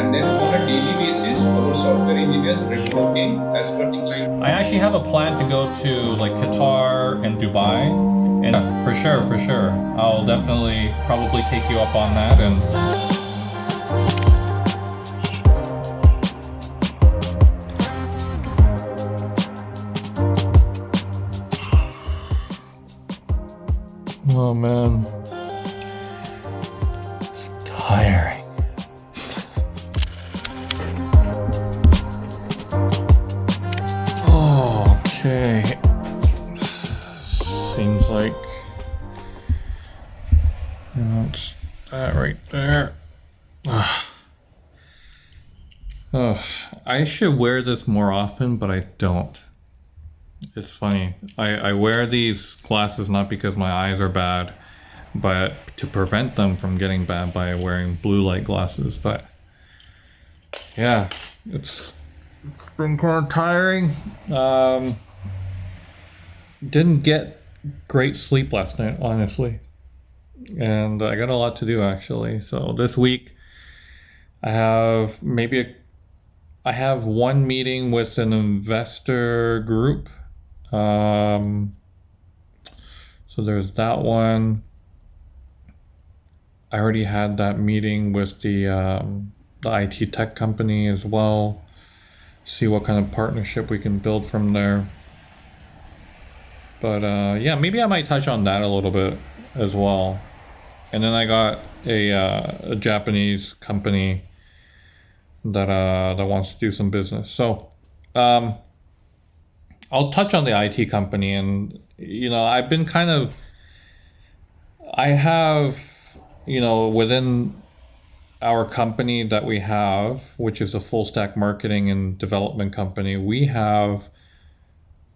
And then on a daily basis, our software engineers reporting as per the client. I actually have a plan to go to like Qatar and Dubai, and for sure, I'll definitely probably take you up on that. And oh man, it's tiring. Okay, seems like it's that right there. I should wear this more often, but I don't. It's funny. I wear these glasses not because my eyes are bad, but to prevent them from getting bad by wearing blue light glasses. But yeah, it's been kind of tiring. Didn't get great sleep last night, honestly. And I got a lot to do actually. So this week I have one meeting with an investor group. So there's that one. I already had that meeting with the IT tech company as well. See what kind of partnership we can build from there. But yeah, maybe I might touch on that a little bit as well. And then I got a Japanese company that wants to do some business. So I'll touch on the IT company. And I've been I have within our company that we have, which is a full stack marketing and development company, we have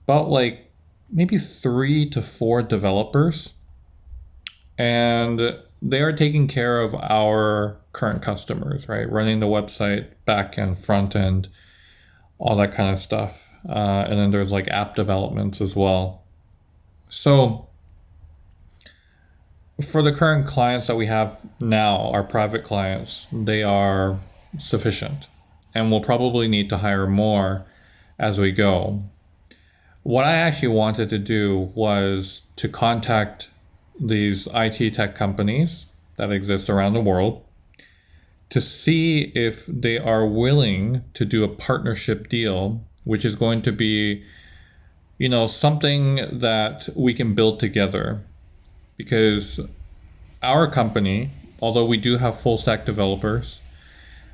about like maybe 3 to 4 developers, and they are taking care of our current customers, right? Running the website, back end, front end, all that kind of stuff. And then there's like app developments as well. So for the current clients that we have now, our private clients, they are sufficient, and we'll probably need to hire more as we go. What I actually wanted to do was to contact these IT tech companies that exist around the world to see if they are willing to do a partnership deal, which is going to be, something that we can build together. Because our company, although we do have full stack developers,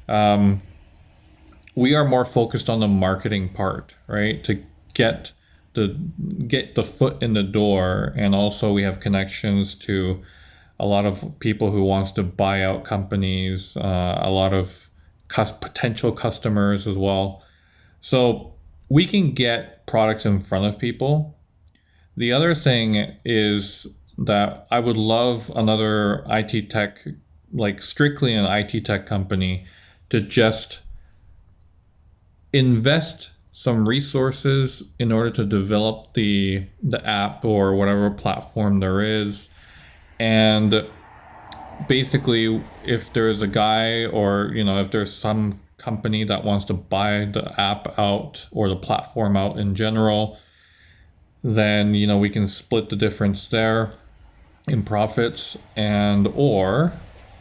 we are more focused on the marketing part, right? To get the foot in the door, and also we have connections to a lot of people who wants to buy out companies, a lot of potential customers as well. So we can get products in front of people. The other thing is that I would love another IT tech, like strictly an IT tech company, to just invest some resources in order to develop the app or whatever platform there is. And basically, if there's a guy or, if there's some company that wants to buy the app out or the platform out in general, then, we can split the difference there in profits. And or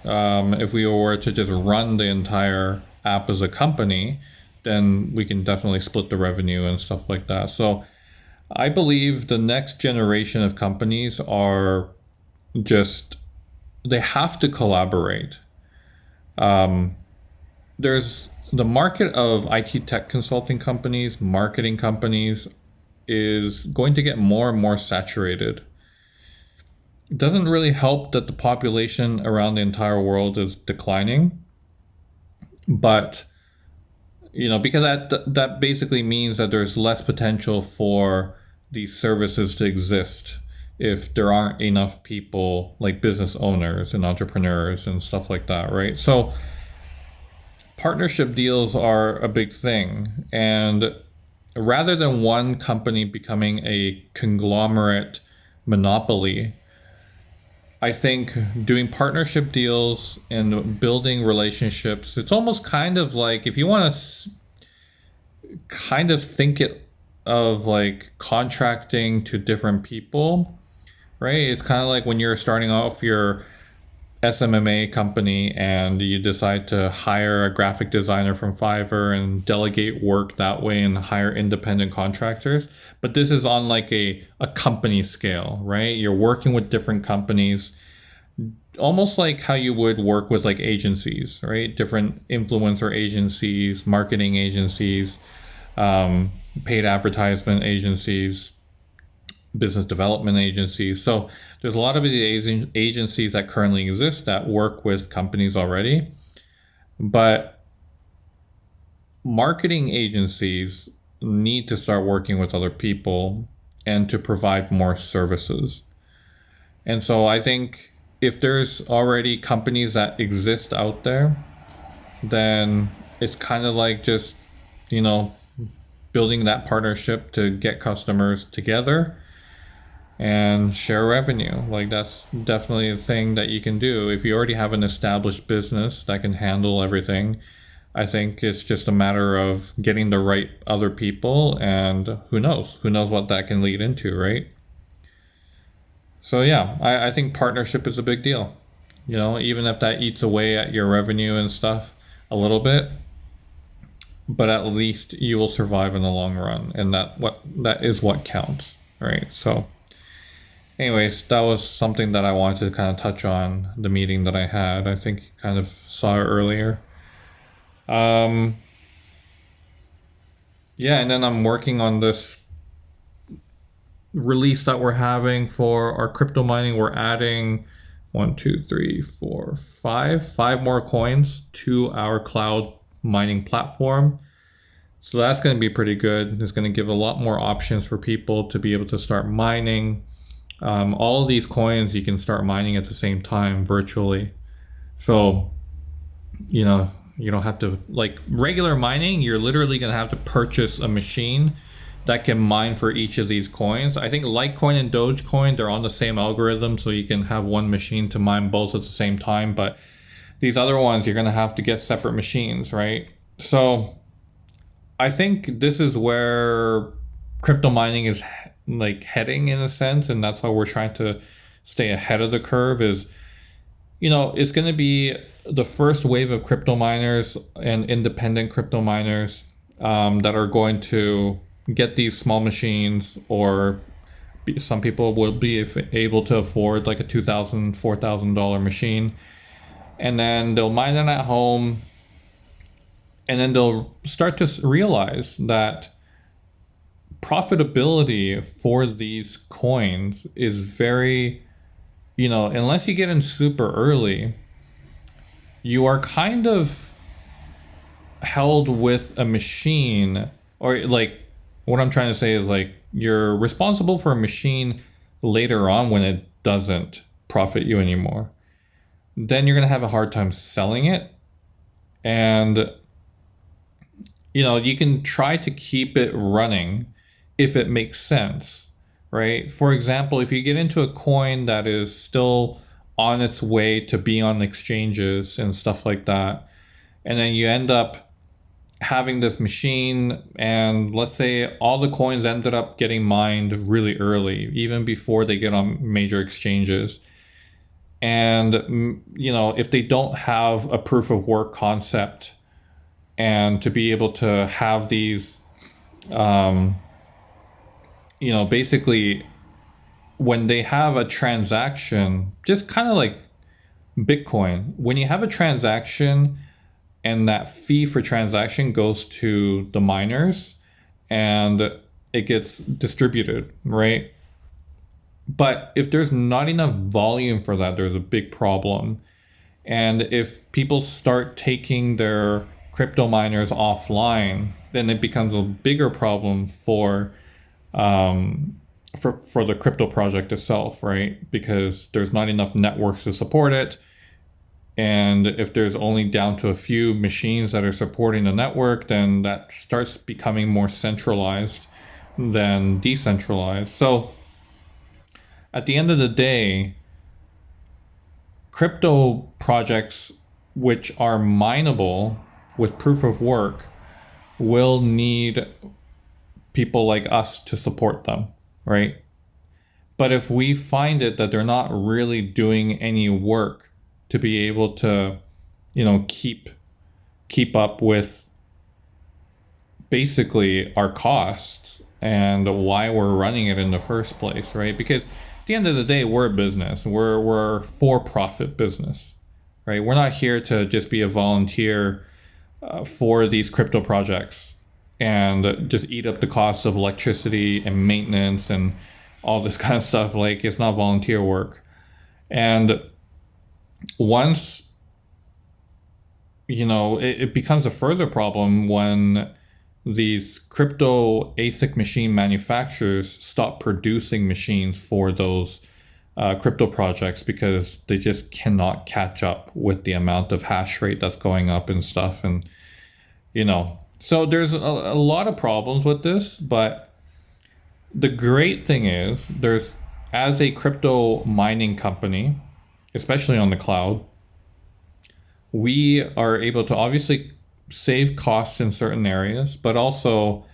if we were to just run the entire app as a company, then we can definitely split the revenue and stuff like that. So I believe the next generation of companies are they have to collaborate. There's the market of IT tech consulting companies, marketing companies is going to get more and more saturated. It doesn't really help that the population around the entire world is declining, but because that basically means that there's less potential for these services to exist if there aren't enough people, like business owners and entrepreneurs and stuff like that, right? So partnership deals are a big thing. And rather than one company becoming a conglomerate monopoly, I think doing partnership deals and building relationships, it's almost kind of like if you want to kind of think it of like contracting to different people, right? It's kind of like when you're starting off your SMMA company and you decide to hire a graphic designer from Fiverr and delegate work that way and hire independent contractors. But this is on like a company scale, right? You're working with different companies, almost like how you would work with like agencies, right? Different influencer agencies, marketing agencies, paid advertisement agencies, business development agencies. So there's a lot of the agencies that currently exist that work with companies already. But marketing agencies need to start working with other people and to provide more services. And so I think if there's already companies that exist out there, then it's kind of like just, you know, building that partnership to get customers together and share revenue. Like that's definitely a thing that you can do. If you already have an established business that can handle everything, I think it's just a matter of getting the right other people, and who knows what that can lead into, right? So yeah, I think partnership is a big deal. You know, even if that eats away at your revenue and stuff a little bit, but at least you will survive in the long run, and that is what counts, right? So anyways, that was something that I wanted to kind of touch on, the meeting that I had. I think you kind of saw it earlier. Yeah, and then I'm working on this release that we're having for our crypto mining. We're adding 5 more coins to our cloud mining platform. So that's going to be pretty good. It's going to give a lot more options for people to be able to start mining. All of these coins you can start mining at the same time virtually. So, you know, you don't have to, like regular mining, you're literally going to have to purchase a machine that can mine for each of these coins. I think Litecoin and Dogecoin, they're on the same algorithm, so you can have one machine to mine both at the same time. But these other ones, you're going to have to get separate machines, right? So I think this is where crypto mining is like heading in a sense, and that's why we're trying to stay ahead of the curve. Is, you know, it's going to be the first wave of crypto miners and independent crypto miners that are going to get these small machines, or some people will be able to afford like a $2,000, $4,000 machine, and then they'll mine it at home, and then they'll start to realize that profitability for these coins is very, you know, unless you get in super early, you are kind of held with a machine, or like what I'm trying to say is like you're responsible for a machine later on when it doesn't profit you anymore. Then you're going to have a hard time selling it. And, you know, you can try to keep it running if it makes sense, right? For example, if you get into a coin that is still on its way to be on exchanges and stuff like that, and then you end up having this machine, and let's say all the coins ended up getting mined really early, even before they get on major exchanges. And, you know, if they don't have a proof of work concept, and to be able to have these, you know, basically when they have a transaction, just kind of like Bitcoin, when you have a transaction and that fee for transaction goes to the miners and it gets distributed, right? But if there's not enough volume for that, there's a big problem. And if people start taking their crypto miners offline, then it becomes a bigger problem for the crypto project itself, right? Because there's not enough networks to support it. And if there's only down to a few machines that are supporting the network, then that starts becoming more centralized than decentralized. So at the end of the day, crypto projects which are mineable with proof of work will need people like us to support them, right? But if we find it that they're not really doing any work to be able to, keep up with basically our costs and why we're running it in the first place, right? Because at the end of the day, we're a business. We're a for-profit business, right? We're not here to just be a volunteer for these crypto projects and just eat up the cost of electricity and maintenance and all this kind of stuff. Like, it's not volunteer work. And once, it becomes a further problem when these crypto ASIC machine manufacturers stop producing machines for those crypto projects because they just cannot catch up with the amount of hash rate that's going up and stuff. And, so there's a lot of problems with this, but the great thing is as a crypto mining company, especially on the cloud, we are able to obviously save costs in certain areas, but also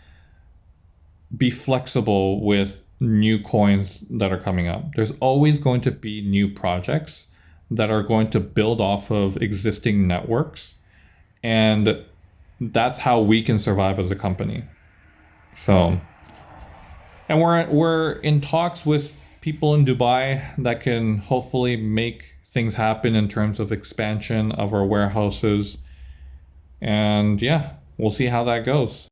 be flexible with new coins that are coming up. There's always going to be new projects that are going to build off of existing networks, and that's how we can survive as a company. So, and we're in talks with people in Dubai that can hopefully make things happen in terms of expansion of our warehouses. And yeah, we'll see how that goes.